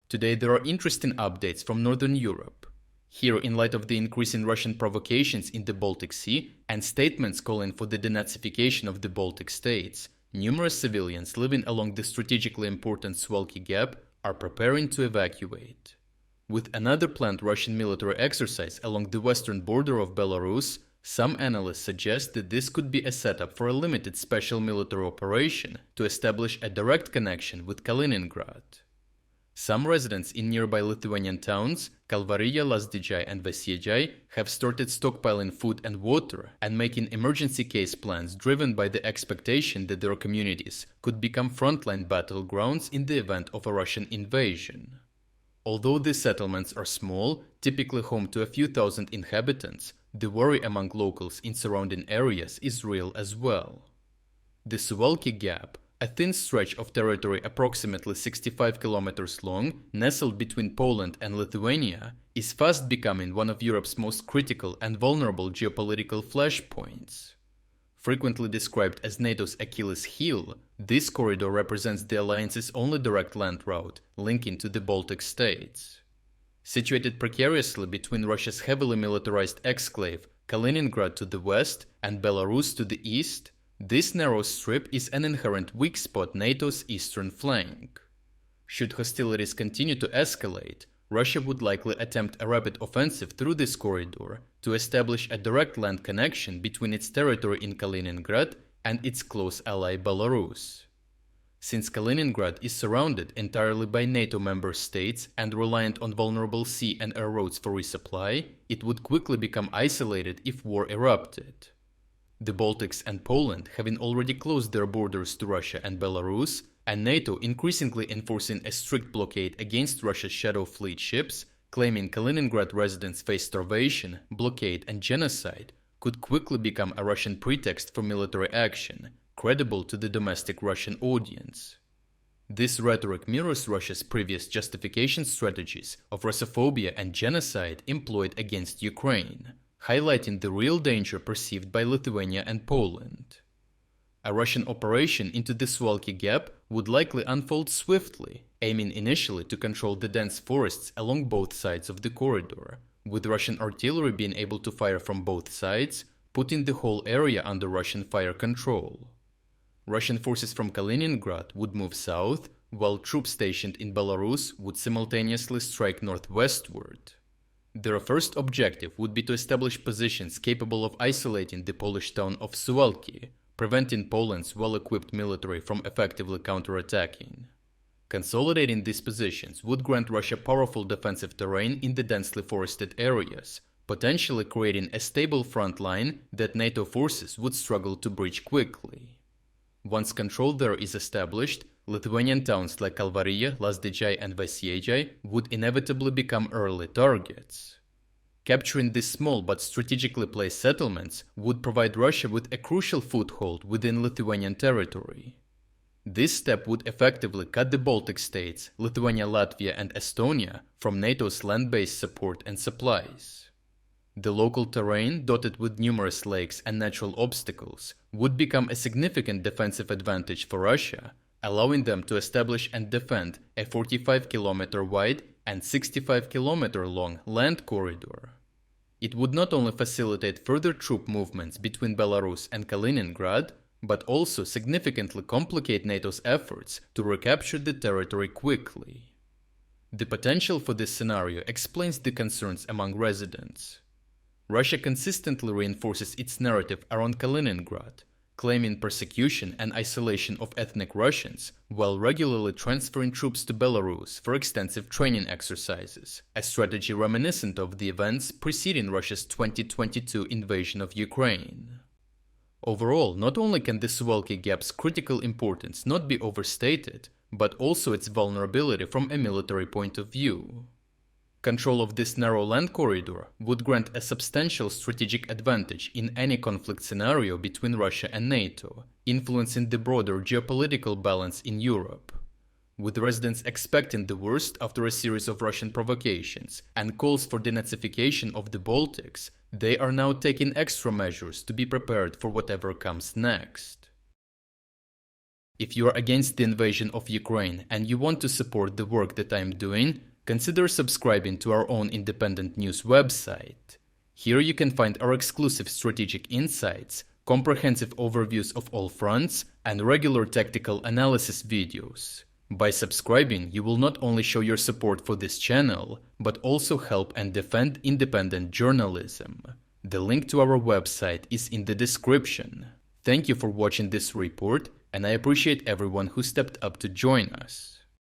Today there are interesting updates from Northern Europe. Here, in light of the increase in Russian provocations in the Baltic Sea and statements calling for the denazification of the Baltic states, numerous civilians living along the strategically important Suwalki Gap are preparing to evacuate. With another planned Russian military exercise along the western border of Belarus, some analysts suggest that this could be a setup for a limited special military operation to establish a direct connection with Kaliningrad. Some residents in nearby Lithuanian towns, Kalvarija, Lazdijai and Veisiejai, have started stockpiling food and water and making emergency case plans driven by the expectation that their communities could become frontline battlegrounds in the event of a Russian invasion. Although these settlements are small, typically home to a few thousand inhabitants, the worry among locals in surrounding areas is real as well. The Suwalki Gap, a thin stretch of territory approximately 65 kilometers long, nestled between Poland and Lithuania, is fast becoming one of Europe's most critical and vulnerable geopolitical flashpoints. Frequently described as NATO's Achilles heel, this corridor represents the alliance's only direct land route linking to the Baltic states. Situated precariously between Russia's heavily militarized exclave Kaliningrad to the west and Belarus to the east, this narrow strip is an inherent weak spot NATO's eastern flank. Should hostilities continue to escalate, Russia would likely attempt a rapid offensive through this corridor to establish a direct land connection between its territory in Kaliningrad and its close ally Belarus. Since Kaliningrad is surrounded entirely by NATO member states and reliant on vulnerable sea and air roads for resupply, it would quickly become isolated if war erupted. The Baltics and Poland having already closed their borders to Russia and Belarus, and NATO increasingly enforcing a strict blockade against Russia's shadow fleet ships, claiming Kaliningrad residents face starvation, blockade and genocide, could quickly become a Russian pretext for military action, credible to the domestic Russian audience. This rhetoric mirrors Russia's previous justification strategies of Russophobia and genocide employed against Ukraine, highlighting the real danger perceived by Lithuania and Poland. A Russian operation into the Suwalki Gap would likely unfold swiftly, aiming initially to control the dense forests along both sides of the corridor, with Russian artillery being able to fire from both sides, putting the whole area under Russian fire control. Russian forces from Kaliningrad would move south, while troops stationed in Belarus would simultaneously strike northwestward. Their first objective would be to establish positions capable of isolating the Polish town of Suwalki, preventing Poland's well-equipped military from effectively counterattacking. Consolidating these positions would grant Russia powerful defensive terrain in the densely forested areas, potentially creating a stable front line that NATO forces would struggle to breach quickly. Once control there is established, Lithuanian towns like Kalvarija, Lazdijai and Veisiejai would inevitably become early targets. Capturing these small but strategically placed settlements would provide Russia with a crucial foothold within Lithuanian territory. This step would effectively cut the Baltic states, Lithuania, Latvia and Estonia, from NATO's land-based support and supplies. The local terrain, dotted with numerous lakes and natural obstacles, would become a significant defensive advantage for Russia, allowing them to establish and defend a 45-kilometer wide and 65-kilometer long land corridor. It would not only facilitate further troop movements between Belarus and Kaliningrad, but also significantly complicate NATO's efforts to recapture the territory quickly. The potential for this scenario explains the concerns among residents. Russia consistently reinforces its narrative around Kaliningrad, claiming persecution and isolation of ethnic Russians, while regularly transferring troops to Belarus for extensive training exercises, a strategy reminiscent of the events preceding Russia's 2022 invasion of Ukraine. Overall, not only can the Suwalki Gap's critical importance not be overstated, but also its vulnerability from a military point of view. Control of this narrow land corridor would grant a substantial strategic advantage in any conflict scenario between Russia and NATO, influencing the broader geopolitical balance in Europe. With residents expecting the worst after a series of Russian provocations and calls for denazification of the Baltics, they are now taking extra measures to be prepared for whatever comes next. If you are against the invasion of Ukraine and you want to support the work that I am doing, consider subscribing to our own independent news website. Here you can find our exclusive strategic insights, comprehensive overviews of all fronts, and regular tactical analysis videos. By subscribing, you will not only show your support for this channel, but also help and defend independent journalism. The link to our website is in the description. Thank you for watching this report, and I appreciate everyone who stepped up to join us.